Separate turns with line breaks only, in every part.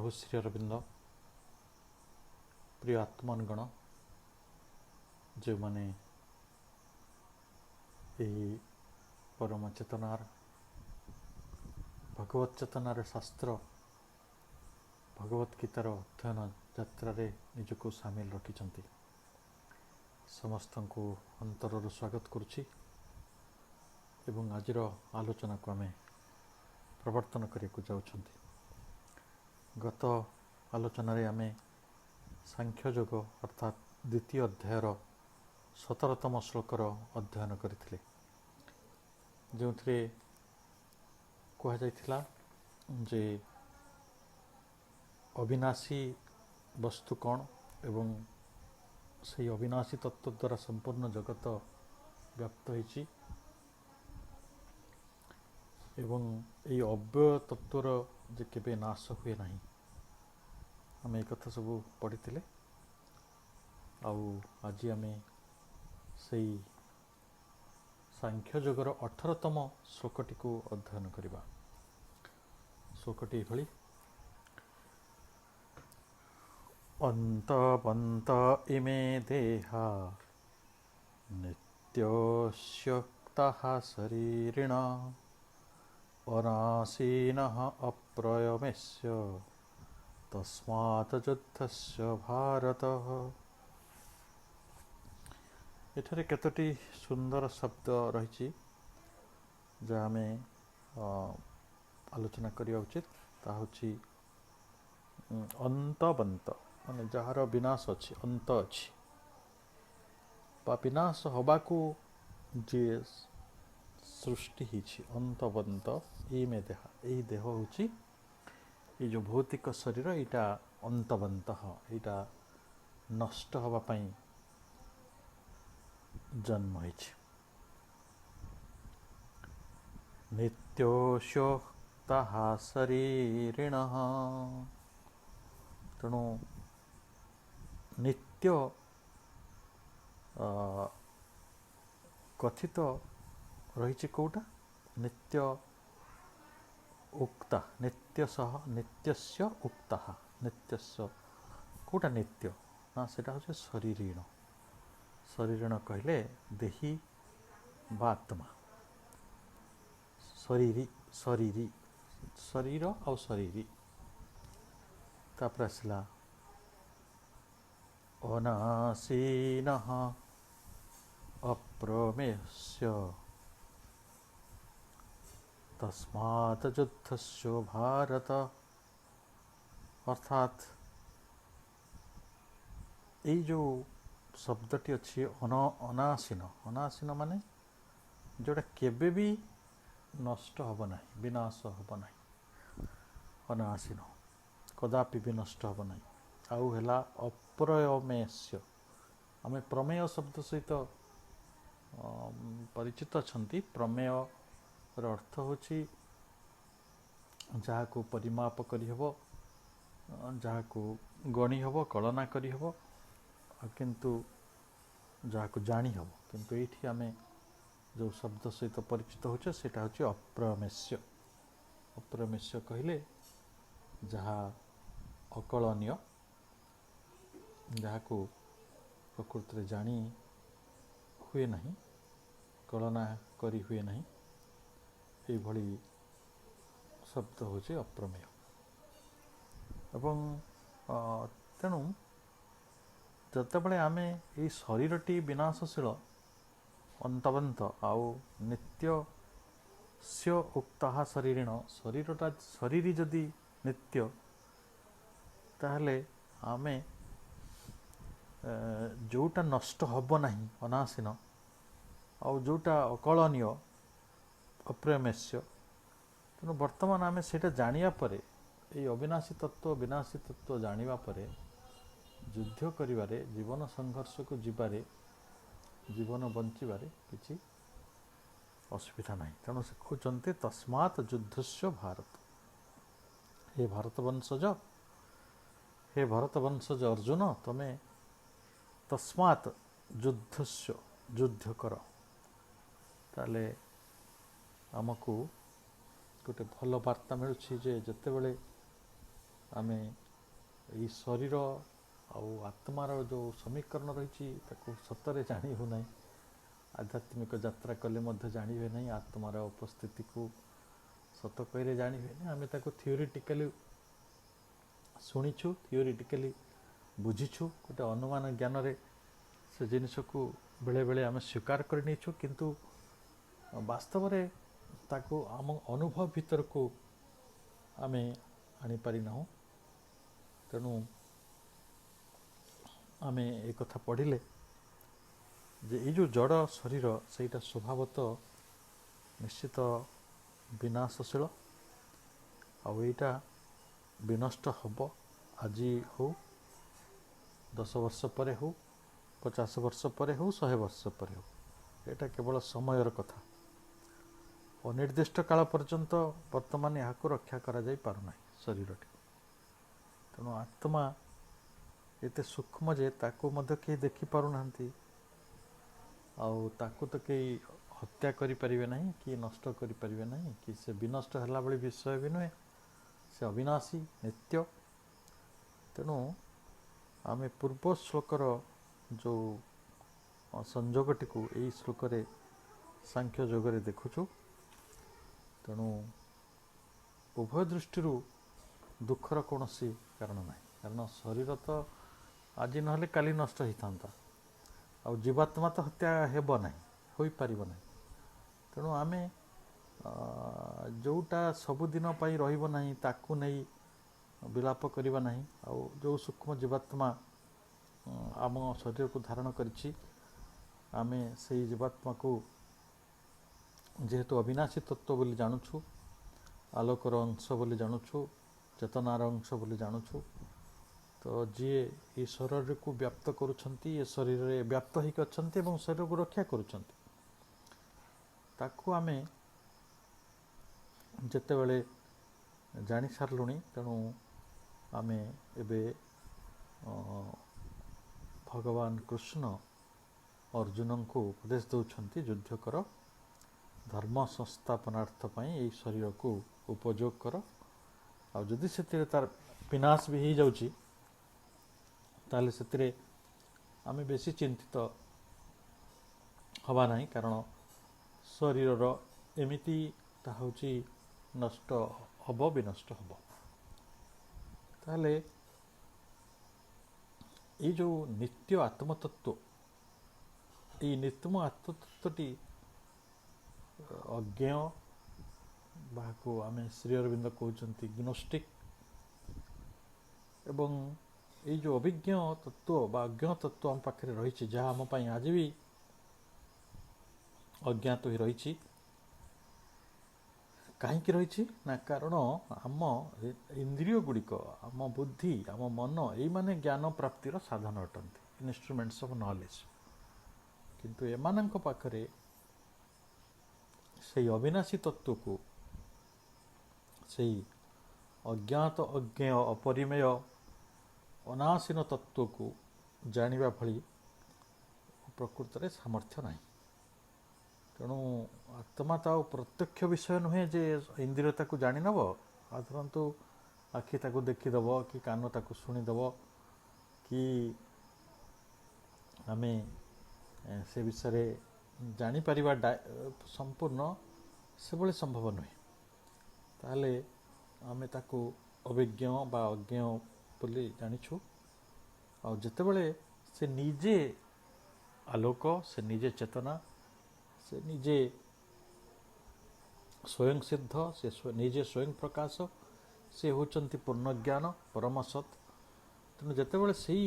प्रभु श्री अरविंद प्रिय आत्मगण जो माने यही परम चेतनार भगवत चेतनार शास्त्र भगवत गीतार अध्ययन यात्रा रे निजको सामिल रखिछंती समस्त को अंतर स्वागत करुछि एवं आजिर आलोचना को आमे प्रवर्तन करिया जाउछंती। गत आलोचन आमे सांख्य योग अर्थात द्वितीय अध्यायर 17तम श्लोकर अध्ययन करथिले जो कह जाइथिला जे अविनाशी वस्तु कौन एवं से अविनाशी तत्व द्वारा संपूर्ण जगत व्याप्त होइछि एवं ये अव्यय तत्वर जे केबे नाश हुए नहीं आम एक कथा सब पढ़ी आज आम से सांख्य जगर 18तम श्लोकटी को अध्ययन करवा। श्लोकटी भली अंत इमे देहा नित्योऽस्युक्तः शरीरिण अनासीनः अप्रयमेस्य तस्मात् युद्धस्य भारत। एठारे केतोटी सुंदर शब्द रही जहाँ आम आलोचना करिया उचित ता होछि अंतबंत माने जार विनाश अच्छी अंत अच्छी बा विनाश हबाकू जे सृष्टि हिछि अंतबंत में देह यही देह होछि ये जो भौतिक शरीर यहाँ अंतबंत यहाँ नष्ट हवा पाई जन्म होइछि। नित्योऽस्युक्तः शरीरिणः तेणु नित्य कथित रही कौटा नित्य उक्ता नित्यसह नित्यस्य उक्तः नित्यस्य कौटा नित्य ना सेटा होचे शरीरीण शरीरीण कहले देही बा आत्मा शरीरी शरीरी शरीर और शरीरी तापर आसला अनासीनः अप्रमेयस्य तस्मात् युद्धस्य भारत अर्थात ये जो शब्दटी अच्छी अनासीन अनासीन माने जोटा केबे भी नष्ट हब ना विनाश हब ना अनासीन कदापि भी नष्ट हब ना आउ हैला अप्रमेयस्य आमे प्रमेय शब्द सहित परिचित अछंती। प्रमेय अर्थ होछि जहाँ को परिमाप करी हबो जहाँ को गणी हबो कलना करी हबो किंतु जहाँ को जानी हबो किंतु एठी आमे जो शब्द सहित परिचित होचे सेटा होछि अप्रमेय। अप्रमेय कहले जहाँ अकलनीय जहाँ को प्रकृति रे जानी हुए नहीं कलना करी हुए नहीं ये भली शब्द होचे अप्रमेय एवं तेणु जतबले आमे ये शरीरटी विनाशशील अंतबंत आउ नित्य स्य उक्तः शरीरिण शरीरटा शरीरी जदि नित्य ताहले आमे जोटा नष्ट हब नहीं अनासीन आउ जोटा अकलनीय अप्रमेय तेणु वर्तमान आम से जानिया परे ये अविनाशी तत्व विनाशी तत्व जानिबा परे युद्ध करिबारे जीवन संघर्ष को जीवारे जीवन बंचिबारे किछि असुविधा नहीं। तेणु से खोजते तस्मात् युद्धस्य भारत हे भारत वंशज अर्जुन तमे तस्मात् युद्धस्य युद्ध कर ताले आमको गोटे भल वार्ता मिलूँ जे जिते बड़े ଆମେ ଏଇ ଶରୀର ଆଉ ଆତ୍ମାର ଯେଉଁ ସମୀକରଣ ରହିଛି ତାକୁ ସତରେ ଜାଣି ହେଉନାହିଁ। ଆଧ୍ୟାତ୍ମିକ ଯାତ୍ରା କଲେ ମଧ୍ୟ ଜାଣିବେ ନାହିଁ ଆତ୍ମାର ଉପସ୍ଥିତିକୁ ସତ କହିଲେ ଜାଣିବେନି। ଆମେ ତାକୁ ଥିଓରିଟିକାଲି ଶୁଣିଛୁ, ଥିଓରିଟିକାଲି ବୁଝିଛୁ, ଗୋଟେ ଅନୁମାନ ଜ୍ଞାନରେ ସେ ଜିନିଷକୁ ବେଳେବେଳେ ଆମେ ସ୍ୱୀକାର କରି ନେଇଛୁ, କିନ୍ତୁ ବାସ୍ତବରେ ତାକୁ ଆମ ଅନୁଭବ ଭିତରକୁ ଆମେ ଆଣିପାରିନାହୁଁ। ତେଣୁ ଆମେ ଏ କଥା ପଢ଼ିଲେ ଯେ ଏଇ ଯେଉଁ ଜଡ଼ ଶରୀର ସେଇଟା ସ୍ୱଭାବତଃ ନିଶ୍ଚିତ ବିନାଶଶୀଳ, ଆଉ ଏଇଟା ବିନଷ୍ଟ ହେବ। ଆଜି ହଉ, 10 ବର୍ଷ ପରେ ହଉ, 50 ବର୍ଷ ପରେ ହଉ, 100 ବର୍ଷ ପରେ ହଉ, ଏଇଟା କେବଳ ସମୟର କଥା। ଅନିର୍ଦ୍ଦିଷ୍ଟ କାଳ ପର୍ଯ୍ୟନ୍ତ ବର୍ତ୍ତମାନ ଏହାକୁ ରକ୍ଷା କରାଯାଇ ପାରୁନାହିଁ ଶରୀରଟି। ତେଣୁ ଆତ୍ମା ଏତେ ସୂକ୍ଷ୍ମ ଯେ ତାକୁ ମଧ୍ୟ କେହି ଦେଖିପାରୁନାହାନ୍ତି, ଆଉ ତାକୁ ତ କେହି ହତ୍ୟା କରିପାରିବେ ନାହିଁ କି ନଷ୍ଟ କରିପାରିବେ ନାହିଁ, କି ସେ ବିନଷ୍ଟ ହେଲା ଭଳି ବିଷୟ ବି ନୁହେଁ। ସେ ଅବିନାଶୀ, ନିତ୍ୟ। ତେଣୁ ଆମେ ପୂର୍ବ ଶ୍ଲୋକର ଯେଉଁ ସଂଯୋଗଟିକୁ ଏହି ଶ୍ଲୋକରେ ସାଂଖ୍ୟ ଯୋଗରେ ଦେଖୁଛୁ। ତେଣୁ ଉଭୟ ଦୃଷ୍ଟିରୁ ଦୁଃଖର କୌଣସି କାରଣ ନାହିଁ, କାରଣ ଶରୀର ତ ଆଜି ନହେଲେ କାଲି ନଷ୍ଟ ହୋଇଥାନ୍ତା, ଆଉ ଜୀବାତ୍ମା ତ ହତ୍ୟା ହେବ ନାହିଁ, ହୋଇପାରିବ ନାହିଁ। ତେଣୁ ଆମେ ଯେଉଁଟା ସବୁଦିନ ପାଇଁ ରହିବ ନାହିଁ ତାକୁ ନେଇ ବିଳାପ କରିବା ନାହିଁ, ଆଉ ଯେଉଁ ସୂକ୍ଷ୍ମ ଜୀବାତ୍ମା ଆମ ଶରୀରକୁ ଧାରଣ କରିଛି, ଆମେ ସେଇ ଜୀବାତ୍ମାକୁ ଯେହେତୁ ଅବିନାଶୀ ତତ୍ତ୍ୱ ବୋଲି ଜାଣୁଛୁ, ଆଲୋକର ଅଂଶ ବୋଲି ଜାଣୁଛୁ, ଚେତନାର ଅଂଶ ବୋଲି ଜାଣୁଛୁ, ତ ଯିଏ ଏ ଶରୀରକୁ ବ୍ୟାପ୍ତ କରୁଛନ୍ତି, ଏ ଶରୀରରେ ବ୍ୟାପ୍ତ ହେଇକି ଅଛନ୍ତି ଏବଂ ଶରୀରକୁ ରକ୍ଷା କରୁଛନ୍ତି, ତାକୁ ଆମେ ଯେତେବେଳେ ଜାଣିସାରିଲୁଣି, ତେଣୁ ଆମେ ଏବେ ଭଗବାନ କୃଷ୍ଣ ଅର୍ଜୁନଙ୍କୁ ଉପଦେଶ ଦେଉଛନ୍ତି, ଯୁଦ୍ଧ କର, ଧର୍ମ ସଂସ୍ଥାପନାର୍ଥ ପାଇଁ ଏହି ଶରୀରକୁ ଉପଯୋଗ କର। ଆଉ ଯଦି ସେଥିରେ ତାର ବିନାଶ ବି ହେଇଯାଉଛି, ତାହେଲେ ସେଥିରେ ଆମେ ବେଶୀ ଚିନ୍ତିତ ହେବା ନାହିଁ, କାରଣ ଶରୀରର ଏମିତିଟା ହେଉଛି ନଷ୍ଟ ହେବ, ବିନଷ୍ଟ ହେବ। ତାହେଲେ ଏଇ ଯେଉଁ ନିତ୍ୟ ଆତ୍ମତତ୍ତ୍ୱ, ଏଇ ନିତ୍ୟ ଆତ୍ମତତ୍ତ୍ୱଟି ଅଜ୍ଞେୟ, ବାହାକୁ ଆମେ ଶ୍ରୀ ଅରବିନ୍ଦ କହୁଛନ୍ତି ଗ୍ନୋଷ୍ଟିକ୍, ଏବଂ ଏଇ ଯେଉଁ ଅଭିଜ୍ଞ ତତ୍ତ୍ୱ ବା ଅଜ୍ଞ ତତ୍ତ୍ୱ ଆମ ପାଖରେ ରହିଛି, ଯାହା ଆମ ପାଇଁ ଆଜି ବି ଅଜ୍ଞାତ ହୋଇ ରହିଛି। କାହିଁକି ରହିଛି ନା, କାରଣ ଆମ ଇନ୍ଦ୍ରିୟ ଗୁଡ଼ିକ, ଆମ ବୁଦ୍ଧି, ଆମ ମନ, ଏଇମାନେ ଜ୍ଞାନ ପ୍ରାପ୍ତିର ସାଧନ ଅଟନ୍ତି, ଇନଷ୍ଟ୍ରୁମେଣ୍ଟସ୍ ଅଫ୍ ନଲେଜ୍। କିନ୍ତୁ ଏମାନଙ୍କ ପାଖରେ ସେଇ ଅବିନାଶୀ ତତ୍ତ୍ୱକୁ, ସେଇ ଅଜ୍ଞାତ, ଅଜ୍ଞେୟ, ଅପରିମେୟ, ଅନାସୀନ ତତ୍ତ୍ୱକୁ ଜାଣିବା ଭଳି ପ୍ରକୃତରେ ସାମର୍ଥ୍ୟ ନାହିଁ। ତେଣୁ ଆତ୍ମା ତ ଆଉ ପ୍ରତ୍ୟକ୍ଷ ବିଷୟ ନୁହେଁ ଯେ ଇନ୍ଦ୍ରିୟ ତାକୁ ଜାଣି ନେବ। ଆଉ ଧରନ୍ତୁ ଆଖି ତାକୁ ଦେଖିଦେବ, କି କାନ ତାକୁ ଶୁଣିଦେବ, କି ଆମେ ସେ ବିଷୟରେ ଜାଣିପାରିବା ସମ୍ପୂର୍ଣ୍ଣ ସେଭଳି ସମ୍ଭବ ନୁହେଁ। ତାହେଲେ ଆମେ ତାକୁ ଅଭିଜ୍ଞ ବା ଅଜ୍ଞେୟ ବୋଲି ଜାଣିଛୁ। ଆଉ ଯେତେବେଳେ ସେ ନିଜେ ଆଲୋକ, ସେ ନିଜେ ଚେତନା, ସେ ନିଜେ ସ୍ୱୟଂ ସିଦ୍ଧ, ସେ ନିଜେ ସ୍ୱୟଂ ପ୍ରକାଶ, ସେ ହେଉଛନ୍ତି ପୂର୍ଣ୍ଣଜ୍ଞାନ, ପରମ ସତ୍। ତେଣୁ ଯେତେବେଳେ ସେଇ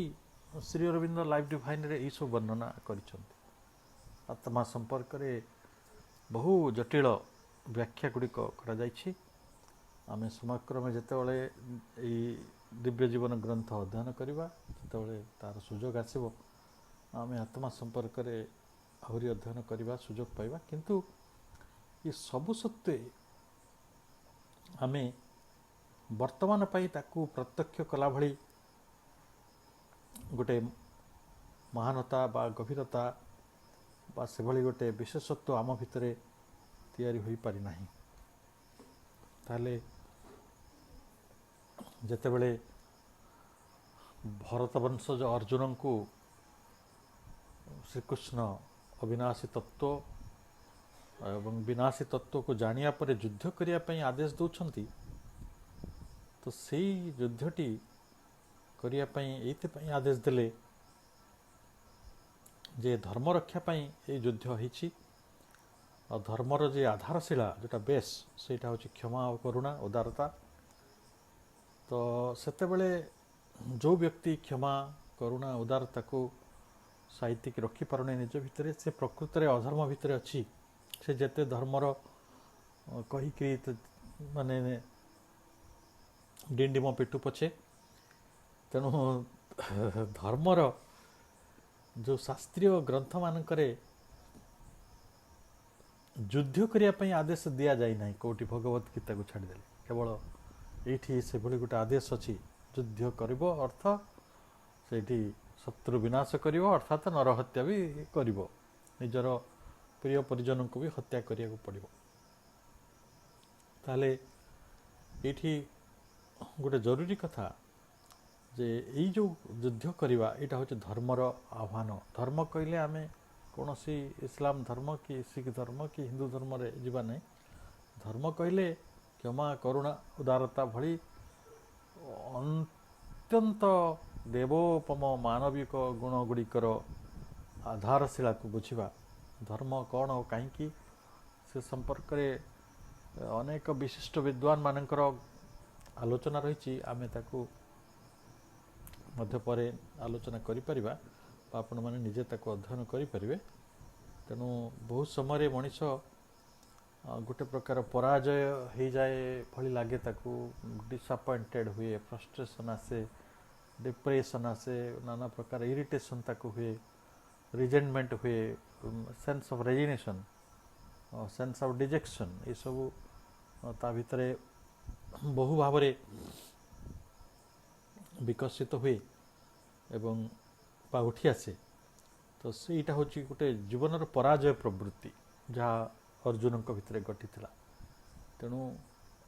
ଶ୍ରୀ ଅରବିନ୍ଦ ଲାଇଫ୍ ଡିଭାଇନ୍ରେ ଏହିସବୁ ବର୍ଣ୍ଣନା କରିଛନ୍ତି, ଆତ୍ମା ସମ୍ପର୍କରେ ବହୁ ଜଟିଳ ବ୍ୟାଖ୍ୟା ଗୁଡ଼ିକ କରାଯାଇଛି। ଆମେ ସମୟକ୍ରମେ ଯେତେବେଳେ ଏଇ ଦିବ୍ୟ ଜୀବନ ଗ୍ରନ୍ଥ ଅଧ୍ୟୟନ କରିବା, ଯେତେବେଳେ ତାର ସୁଯୋଗ ଆସିବ, ଆମେ ଆତ୍ମା ସମ୍ପର୍କରେ ଆହୁରି ଅଧ୍ୟୟନ କରିବା ସୁଯୋଗ ପାଇବା। କିନ୍ତୁ ଏ ସବୁ ସତ୍ତ୍ୱେ ଆମେ ବର୍ତ୍ତମାନ ପାଇଁ ତାକୁ ପ୍ରତ୍ୟକ୍ଷ କଲା ଭଳି ଗୋଟେ ମହାନତା ବା ଗଭୀରତା ବା ସେଭଳି ଗୋଟେ ବିଶେଷତ୍ୱ ଆମ ଭିତରେ ତିଆରି ହୋଇପାରି ନାହିଁ। ତାହେଲେ ଯେତେବେଳେ ଭରତ ବଂଶଜ ଅର୍ଜୁନଙ୍କୁ ଶ୍ରୀକୃଷ୍ଣ ଅବିନାଶୀ ତତ୍ତ୍ୱ ଏବଂ ବିନାଶୀ ତତ୍ତ୍ୱକୁ ଜାଣିବା ପରେ ଯୁଦ୍ଧ କରିବା ପାଇଁ ଆଦେଶ ଦେଉଛନ୍ତି, ତ ସେଇ ଯୁଦ୍ଧଟି କରିବା ପାଇଁ ଏଇଥିପାଇଁ ଆଦେଶ ଦେଲେ ଯେ ଧର୍ମ ରକ୍ଷା ପାଇଁ ଏଇ ଯୁଦ୍ଧ ହେଇଛି। ଆଉ ଧର୍ମର ଯେ ଆଧାରଶିଳା ଯେଉଁଟା ବେସ୍ ସେଇଟା ହେଉଛି କ୍ଷମା ଓ କରୁଣା ଉଦାରତା। ତ ସେତେବେଳେ ଯେଉଁ ବ୍ୟକ୍ତି କ୍ଷମା କରୁଣା ଉଦାରତାକୁ ସାଇତିକି ରଖିପାରୁନି ନିଜ ଭିତରେ, ସେ ପ୍ରକୃତରେ ଅଧର୍ମ ଭିତରେ ଅଛି। ସେ ଯେତେ ଧର୍ମର କହିକିରି ମାନେ ଡିଣ୍ଡିମ ପିଟୁ ପଛେ। ତେଣୁ ଧର୍ମର ଯେଉଁ ଶାସ୍ତ୍ରୀୟ ଗ୍ରନ୍ଥମାନଙ୍କରେ ଯୁଦ୍ଧ କରିବା ପାଇଁ ଆଦେଶ ଦିଆଯାଇନାହିଁ କେଉଁଠି, ଭଗବତ ଗୀତାକୁ ଛାଡ଼ିଦେଲେ। କେବଳ ଏଇଠି ସେଭଳି ଗୋଟେ ଆଦେଶ ଅଛି, ଯୁଦ୍ଧ କରିବ ଅର୍ଥ ସେଇଠି ଶତ୍ରୁ ବିନାଶ କରିବ, ଅର୍ଥାତ୍ ନରହତ୍ୟା ବି କରିବ, ନିଜର ପ୍ରିୟ ପରିଜନଙ୍କୁ ବି ହତ୍ୟା କରିବାକୁ ପଡ଼ିବ। ତାହେଲେ ଏଇଠି ଗୋଟେ ଜରୁରୀ କଥା ଯେ ଏଇ ଯେଉଁ ଯୁଦ୍ଧ କରିବା ଏଇଟା ହେଉଛି ଧର୍ମର ଆହ୍ୱାନ। ଧର୍ମ କହିଲେ ଆମେ କୌଣସି ଇସଲାମ ଧର୍ମ କି ଶିଖ ଧର୍ମ କି ହିନ୍ଦୁ ଧର୍ମରେ ଯିବା ନାହିଁ। ଧର୍ମ କହିଲେ କ୍ଷମା କରୁଣା ଉଦାରତା ଭଳି ଅତ୍ୟନ୍ତ ଦେବୋପମ ମାନବିକ ଗୁଣ ଗୁଡ଼ିକର ଆଧାରଶିଳାକୁ ବୁଝିବା। ଧର୍ମ କ'ଣ ଓ କାହିଁକି ସେ ସମ୍ପର୍କରେ ଅନେକ ବିଶିଷ୍ଟ ବିଦ୍ୱାନ ମାନଙ୍କର ଆଲୋଚନା ରହିଛି। ଆମେ ତାକୁ ମଧ୍ୟ ପରେ ଆଲୋଚନା କରିପାରିବା ବା ଆପଣମାନେ ନିଜେ ତାକୁ ଅଧ୍ୟୟନ କରିପାରିବେ। ତେଣୁ ବହୁତ ସମୟରେ ମଣିଷ ଗୋଟେ ପ୍ରକାର ପରାଜୟ ହେଇଯାଏ ଭଳି ଲାଗେ, ତାକୁ ଡିସଆପଏଣ୍ଟେଡ଼ ହୁଏ, ଫ୍ରଷ୍ଟ୍ରେସନ୍ ଆସେ, ଡିପ୍ରେସନ୍ ଆସେ, ନାନା ପ୍ରକାର ଇରିଟେସନ୍ ତାକୁ ହୁଏ, ରିଜେଣ୍ଟମେଣ୍ଟ ହୁଏ, sense of resignation, sense of dejection, ଏସବୁ ତା ଭିତରେ ବହୁ ଭାବରେ ବିକଶିତ ହୁଏ ଏବଂ ବା ଉଠି ଆସେ। ତ ସେଇଟା ହେଉଛି ଗୋଟେ ଜୀବନର ପରାଜୟ ପ୍ରବୃତ୍ତି ଯାହା ଅର୍ଜୁନଙ୍କ ଭିତରେ ଘଟିଥିଲା। ତେଣୁ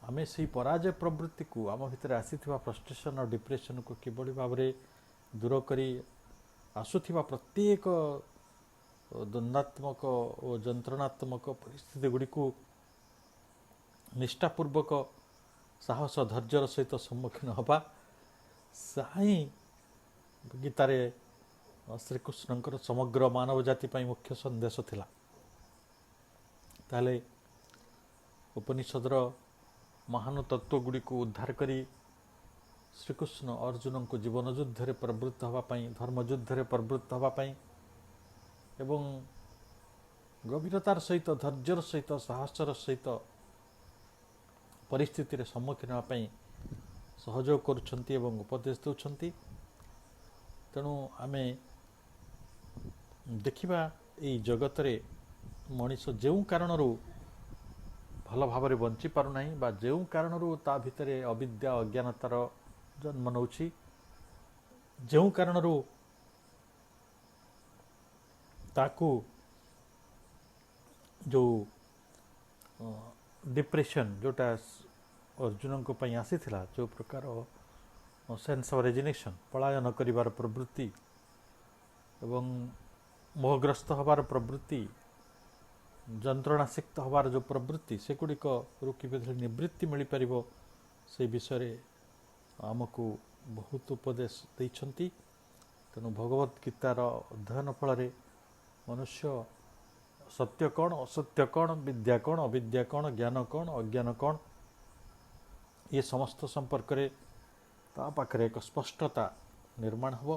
ଆମେ ସେଇ ପରାଜୟ ପ୍ରବୃତ୍ତିକୁ, ଆମ ଭିତରେ ଆସିଥିବା ଫ୍ରଷ୍ଟ୍ରେସନ୍ ଆଉ ଡିପ୍ରେସନ୍କୁ କିଭଳି ଭାବରେ ଦୂର କରି ଆସୁଥିବା ପ୍ରତ୍ୟେକ ଦ୍ୱନ୍ଦାତ୍ମକ ଓ ଯନ୍ତ୍ରଣାତ୍ମକ ପରିସ୍ଥିତି ଗୁଡ଼ିକୁ ନିଷ୍ଠାପୂର୍ବକ ସାହସ ଧୈର୍ଯ୍ୟର ସହିତ ସମ୍ମୁଖୀନ ହେବା, ତାହା ହିଁ ଗୀତାରେ ଶ୍ରୀକୃଷ୍ଣଙ୍କର ସମଗ୍ର ମାନବ ଜାତି ପାଇଁ ମୁଖ୍ୟ ସନ୍ଦେଶ ଥିଲା। ତାହେଲେ ଉପନିଷଦର ମହାନ ତତ୍ତ୍ୱ ଗୁଡ଼ିକୁ ଉଦ୍ଧାର କରି ଶ୍ରୀକୃଷ୍ଣ ଅର୍ଜୁନଙ୍କୁ ଜୀବନ ଯୁଦ୍ଧରେ ପ୍ରବୃତ୍ତ ହେବା ପାଇଁ, ଧର୍ମ ଯୁଦ୍ଧରେ ପ୍ରବୃତ୍ତ ହେବା ପାଇଁ ଏବଂ ଗଭୀରତାର ସହିତ, ଧୈର୍ଯ୍ୟର ସହିତ, ସାହସର ସହିତ ପରିସ୍ଥିତିରେ ସମ୍ମୁଖୀନ ହେବା ପାଇଁ ସହଯୋଗ କରୁଛନ୍ତି ଏବଂ ଉପଦେଶ ଦେଉଛନ୍ତି। ତେଣୁ ଆମେ ଦେଖିବା ଏଇ ଜଗତରେ ମଣିଷ ଯେଉଁ କାରଣରୁ ଭଲ ଭାବରେ ବଞ୍ଚି ପାରୁନାହିଁ ବା ଯେଉଁ କାରଣରୁ ତା ଭିତରେ ଅବିଦ୍ୟା ଅଜ୍ଞାନତାର ଜନ୍ମ ନେଉଛି, ଯେଉଁ କାରଣରୁ ତାକୁ ଯେଉଁ ଡିପ୍ରେସନ୍ ଯେଉଁଟା ଅର୍ଜୁନଙ୍କ ପାଇଁ ଆସିଥିଲା, ଯେଉଁ ପ୍ରକାର ସେନ୍ସ ଅଫ୍ ରେଜିଗ୍ନେସନ୍, ପଳାୟନ କରିବାର ପ୍ରବୃତ୍ତି ଏବଂ ମୋହଗ୍ରସ୍ତ ହେବାର ପ୍ରବୃତ୍ତି, ଯନ୍ତ୍ରଣାସିକ୍ତ ହେବାର ଯେଉଁ ପ୍ରବୃତ୍ତି, ସେଗୁଡ଼ିକରୁ କିଭଳି ନିବୃତ୍ତି ମିଳିପାରିବ ସେ ବିଷୟରେ ଆମକୁ ବହୁତ ଉପଦେଶ ଦେଇଛନ୍ତି। ତେଣୁ ଭଗବତ ଗୀତାର ଅଧ୍ୟୟନ ଫଳରେ ମନୁଷ୍ୟ ସତ୍ୟ କ'ଣ, ଅସତ୍ୟ କ'ଣ, ବିଦ୍ୟା କ'ଣ, ଅବିଦ୍ୟା କ'ଣ, ଜ୍ଞାନ କ'ଣ, ଅଜ୍ଞାନ କ'ଣ, ଏ ସମସ୍ତ ସମ୍ପର୍କରେ ତା ପାଖରେ ଏକ ସ୍ପଷ୍ଟତା ନିର୍ମାଣ ହେବ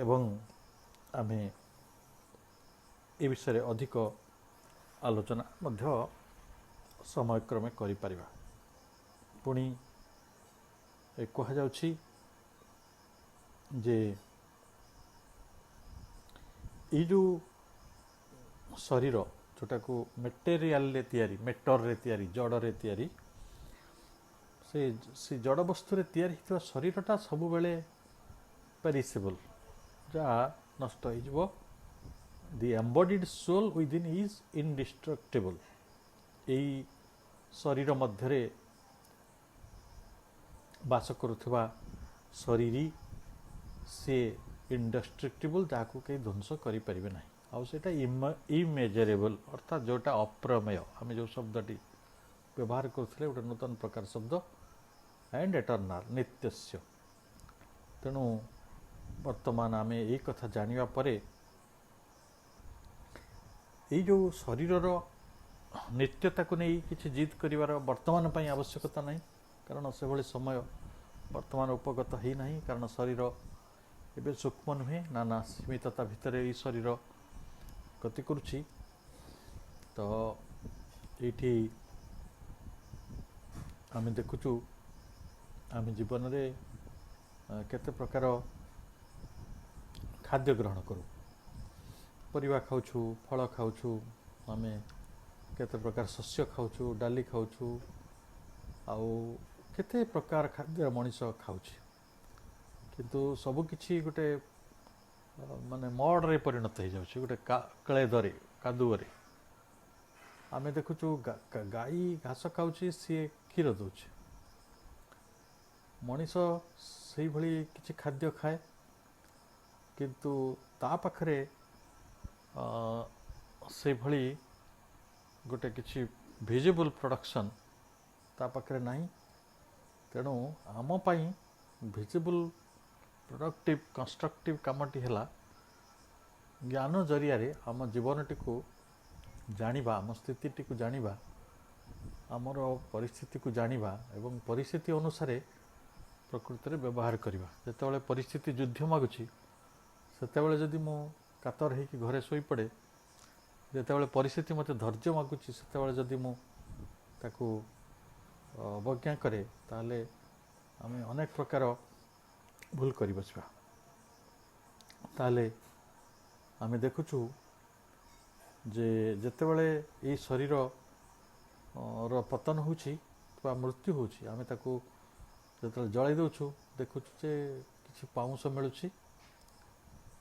ଏବଂ ଆମେ ଏ ବିଷୟରେ ଅଧିକ ଆଲୋଚନା ମଧ୍ୟ ସମୟକ୍ରମେ କରିପାରିବା। ପୁଣି କୁହାଯାଉଛି ଯେ ଏଇ ଯେଉଁ ଶରୀର ଯେଉଁଟାକୁ ମେଟେରିଆଲରେ ତିଆରି, ମେଟରରେ ତିଆରି, ଜଡ଼ରେ ତିଆରି, ସେ ଜଡ଼ ବସ୍ତୁରେ ତିଆରି ହୋଇଥିବା ଶରୀରଟା ସବୁବେଳେ ପେରିସେବଲ୍, ଯାହା ନଷ୍ଟ ହୋଇଯିବ। ଦି ଏମ୍ବଡିଡ୍ ସୋଲ୍ ୱିଦିନ୍ ଇଜ୍ ଇନଡିଷ୍ଟ୍ରକ୍ଟିବଲ୍। ଏଇ ଶରୀର ମଧ୍ୟରେ ବାସ କରୁଥିବା ଶରୀରୀ ସେ ଇନଡେଷ୍ଟ୍ରକ୍ଟିବଲ୍, ଯାହାକୁ କେହି ଧ୍ୱଂସ କରିପାରିବେ ନାହିଁ। ଆଉ ସେଇଟା ଇମେଜରେବଲ୍, ଅର୍ଥାତ୍ ଯେଉଁଟା ଅପ୍ରମେୟ। ଆମେ ଯେଉଁ ଶବ୍ଦଟି ବ୍ୟବହାର କରୁଥିଲେ ଗୋଟେ ନୂତନ ପ୍ରକାର ଶବ୍ଦ, ଆଣ୍ଡ ଏଟର୍ନାଲ୍, ନିତ୍ୟସ୍ୟ। ତେଣୁ ବର୍ତ୍ତମାନ ଆମେ ଏଇ କଥା ଜାଣିବା ପରେ ଏଇ ଯେଉଁ ଶରୀରର ନିତ୍ୟତାକୁ ନେଇ କିଛି ଜିଦ୍ କରିବାର ବର୍ତ୍ତମାନ ପାଇଁ ଆବଶ୍ୟକତା ନାହିଁ, କାରଣ ସେଭଳି ସମୟ ବର୍ତ୍ତମାନ ଉପଗତ ହେଇନାହିଁ। କାରଣ ଶରୀର ଏବେ ସୂକ୍ଷ୍ମ ନୁହେଁ, ନାନା ସୀମିତତା ଭିତରେ ଏଇ ଶରୀର ଗତି କରୁଛି। ତ ଏଇଠି ଆମେ ଦେଖୁଛୁ ଆମେ ଜୀବନରେ କେତେ ପ୍ରକାର ଖାଦ୍ୟ ଗ୍ରହଣ କରୁ। ପରିବା ଖାଉଛୁ, ଫଳ ଖାଉଛୁ, ଆମେ କେତେ ପ୍ରକାର ଶସ୍ୟ ଖାଉଛୁ, ଡାଲି ଖାଉଛୁ, ଆଉ କେତେ ପ୍ରକାର ଖାଦ୍ୟ ମଣିଷ ଖାଉଛି। କିନ୍ତୁ ସବୁକିଛି ଗୋଟେ ମାନେ ମଡ଼ରେ ପରିଣତ ହେଇଯାଉଛି, ଗୋଟେ କ୍ଳେଦରେ, କାଦୁଅରେ। ଆମେ ଦେଖୁଛୁ ଗାଈ ଘାସ ଖାଉଛି, ସିଏ କ୍ଷୀର ଦେଉଛି। ମଣିଷ ସେଇଭଳି କିଛି ଖାଦ୍ୟ ଖାଏ, କିନ୍ତୁ ତା ପାଖରେ ସେଇଭଳି ଗୋଟେ କିଛି ଭିଜିବୁଲ୍ ପ୍ରଡକ୍ସନ୍ ତା ପାଖରେ ନାହିଁ। ତେଣୁ ଆମ ପାଇଁ ଭିଜିବୁଲ୍ ପ୍ରଡକ୍ଟିଭ୍ କନଷ୍ଟ୍ରକ୍ଟିଭ୍ କାମଟି ହେଲା ଜ୍ଞାନ ଜରିଆରେ ଆମ ଜୀବନଟିକୁ ଜାଣିବା, ଆମ ସ୍ଥିତିଟିକୁ ଜାଣିବା, ଆମର ପରିସ୍ଥିତିକୁ ଜାଣିବା ଏବଂ ପରିସ୍ଥିତି ଅନୁସାରେ ପ୍ରକୃତରେ ବ୍ୟବହାର କରିବା। ଯେତେବେଳେ ପରିସ୍ଥିତି ଯୁଦ୍ଧ ମାଗୁଛି, ସେତେବେଳେ ଯଦି ମୁଁ କାତର ହେଇକି ଘରେ ଶୋଇପଡ଼େ, ଯେତେବେଳେ ପରିସ୍ଥିତି ମୋତେ ଧୈର୍ଯ୍ୟ ମାଗୁଛି, ସେତେବେଳେ ଯଦି ମୁଁ ତାକୁ ଅବଜ୍ଞା କରେ, ତାହେଲେ ଆମେ ଅନେକ ପ୍ରକାର ଭୁଲ କରି ବସିବା। ତାହେଲେ ଆମେ ଦେଖୁଛୁ ଯେ ଯେତେବେଳେ ଏଇ ଶରୀରର ପତନ ହେଉଛି ବା ମୃତ୍ୟୁ ହେଉଛି, ଆମେ ତାକୁ ଯେତେବେଳେ ଜଳାଇ ଦେଉଛୁ, ଦେଖୁଛୁ ଯେ କିଛି ପାଉଁଶ ମିଳୁଛି।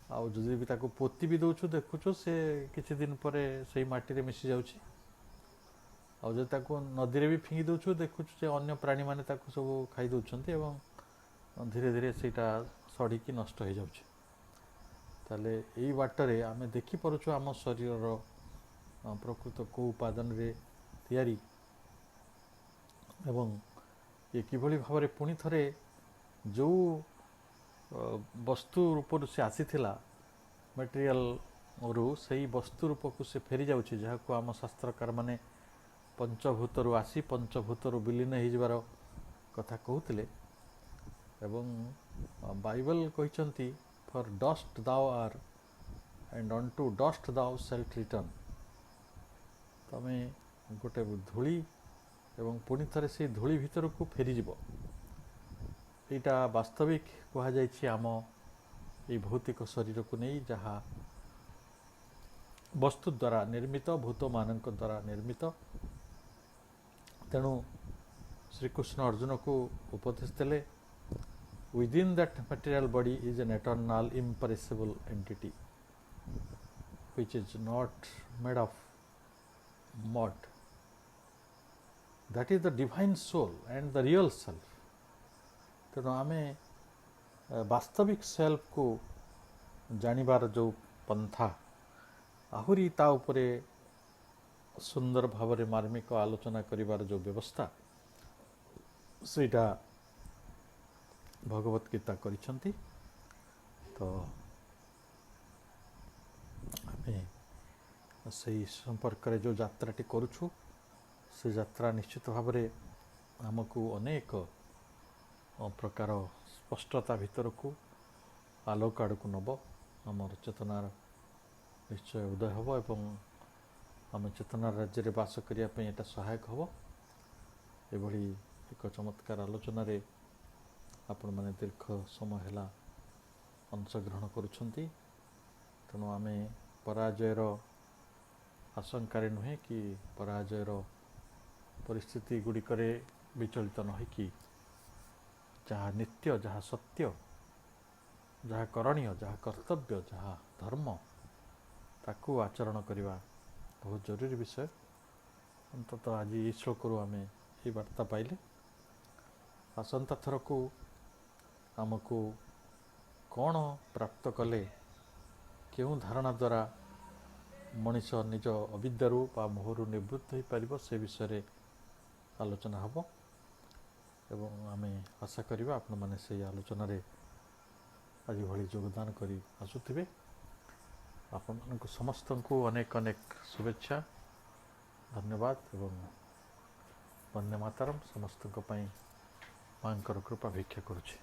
ଆଉ ଯଦି ବି ତାକୁ ପୋତି ବି ଦେଉଛୁ, ଦେଖୁଛୁ ସେ କିଛି ଦିନ ପରେ ସେଇ ମାଟିରେ ମିଶି ଯାଉଛି। ଆଉ ଯଦି ତାକୁ ନଦୀରେ ବି ଫିଙ୍ଗି ଦେଉଛୁ, ଦେଖୁଛୁ ଯେ ଅନ୍ୟ ପ୍ରାଣୀମାନେ ତାକୁ ସବୁ ଖାଇ ଦେଉଛନ୍ତି ଏବଂ ଧୀରେ ଧୀରେ ସେଇଟା ସଢ଼ିକି ନଷ୍ଟ ହେଇଯାଉଛି। ତାହେଲେ ଏଇ ବାଟରେ ଆମେ ଦେଖିପାରୁଛୁ ଆମ ଶରୀରର ପ୍ରକୃତ କେଉଁ ଉପାଦାନରେ ତିଆରି ଏବଂ ଏ କିଭଳି ଭାବରେ ପୁଣି ଥରେ ଯେଉଁ ବସ୍ତୁ ରୂପରୁ ସେ ଆସିଥିଲା, ମେଟେରିଆଲରୁ, ସେଇ ବସ୍ତୁ ରୂପକୁ ସେ ଫେରି ଯାଉଛି, ଯାହାକୁ ଆମ ଶାସ୍ତ୍ରକାରମାନେ ପଞ୍ଚଭୂତରୁ ଆସି ପଞ୍ଚଭୂତରୁ ବିଲୀନ ହେଇଯିବାର କଥା କହୁଥିଲେ। ଏବଂ ବାଇବଲ କହିଛନ୍ତି, ଫର୍ ଡଷ୍ଟ ଦାଉ ଆର୍ ଆଣ୍ଡ ଅନଟୁ ଡଷ୍ଟ ଦାଉ ସେଲ୍ଟ ରିଟର୍ନ। ତମେ ଗୋଟେ ଧୂଳି ଏବଂ ପୁଣି ଥରେ ସେଇ ଧୂଳି ଭିତରକୁ ଫେରିଯିବ। ଏଇଟା ବାସ୍ତବିକ କୁହାଯାଇଛି ଆମ ଏଇ ଭୌତିକ ଶରୀରକୁ ନେଇ, ଯାହା ବସ୍ତୁ ଦ୍ୱାରା ନିର୍ମିତ, ଭୂତମାନଙ୍କ ଦ୍ୱାରା ନିର୍ମିତ। ତେଣୁ ଶ୍ରୀକୃଷ୍ଣ ଅର୍ଜୁନକୁ ଉପଦେଶ ଦେଲେ, within that material body is an eternal imperishable entity which is not made of mud. That is the divine soul and the real self. ତେଣୁ ଆମେ ବାସ୍ତବିକ ସେଲ୍ଫକୁ ଜାଣିବାର ଯେଉଁ ପନ୍ଥା, ଆହୁରି ତା ଉପରେ ସୁନ୍ଦର ଭାବରେ ମାର୍ମିକ ଆଲୋଚନା କରିବାର ଯେଉଁ ବ୍ୟବସ୍ଥା, ସେଇଟା ଭଗବତ ଗୀତା କରିଛନ୍ତି। ତ ଆମେ ସେଇ ସମ୍ପର୍କରେ ଯେଉଁ ଯାତ୍ରାଟି କରୁଛୁ, ସେ ଯାତ୍ରା ନିଶ୍ଚିତ ଭାବରେ ଆମକୁ ଅନେକ ପ୍ରକାର ସ୍ପଷ୍ଟତା ଭିତରକୁ, ଆଲୋକ ଆଡ଼କୁ ନେବ। ଆମର ଚେତନାର ନିଶ୍ଚୟ ଉଦୟ ହେବ ଏବଂ ଆମେ ଚେତନାର ରାଜ୍ୟରେ ବାସ କରିବା ପାଇଁ ଏଇଟା ସହାୟକ ହେବ। ଏଭଳି ଏକ ଚମତ୍କାର ଆଲୋଚନାରେ ଆପଣମାନେ ଦୀର୍ଘ ସମୟ ହେଲା ଅଂଶଗ୍ରହଣ କରୁଛନ୍ତି। ତେଣୁ ଆମେ ପରାଜୟର ଆଶଙ୍କାରେ ନୁହେଁ କି ପରାଜୟର ପରିସ୍ଥିତି ଗୁଡ଼ିକରେ ବିଚଳିତ ନ ହୋଇକି, ଯାହା ନିତ୍ୟ, ଯାହା ସତ୍ୟ, ଯାହା କରଣୀୟ, ଯାହା କର୍ତ୍ତବ୍ୟ, ଯାହା ଧର୍ମ, ତାକୁ ଆଚରଣ କରିବା ବହୁତ ଜରୁରୀ ବିଷୟ। ଅନ୍ତତଃ ଆଜି ଏହି ଶ୍ଲୋକରୁ ଆମେ ଏହି ବାର୍ତ୍ତା ପାଇଲେ। ଆସନ୍ତା ଥରକୁ ଆମକୁ କ'ଣ ପ୍ରାପ୍ତ କଲେ, କେଉଁ ଧାରଣା ଦ୍ୱାରା ମଣିଷ ନିଜ ଅବିଦ୍ୟାରୁ ବା ମୋହରୁ ନିବୃତ୍ତ ହୋଇପାରିବ, ସେ ବିଷୟରେ ଆଲୋଚନା ହେବ। ଏବଂ ଆମେ ଆଶା କରିବା ଆପଣମାନେ ସେହି ଆଲୋଚନାରେ ଆଜି ଭଳି ଯୋଗଦାନ କରି ଆସୁଥିବେ। ଆପଣମାନଙ୍କୁ ସମସ୍ତଙ୍କୁ ଅନେକ ଅନେକ ଶୁଭେଚ୍ଛା, ଧନ୍ୟବାଦ ଏବଂ ବନ୍ଦେ ମାତରମ୍। ସମସ୍ତଙ୍କ ପାଇଁ ମାଙ୍କର କୃପା ଭିକ୍ଷା କରୁଛି।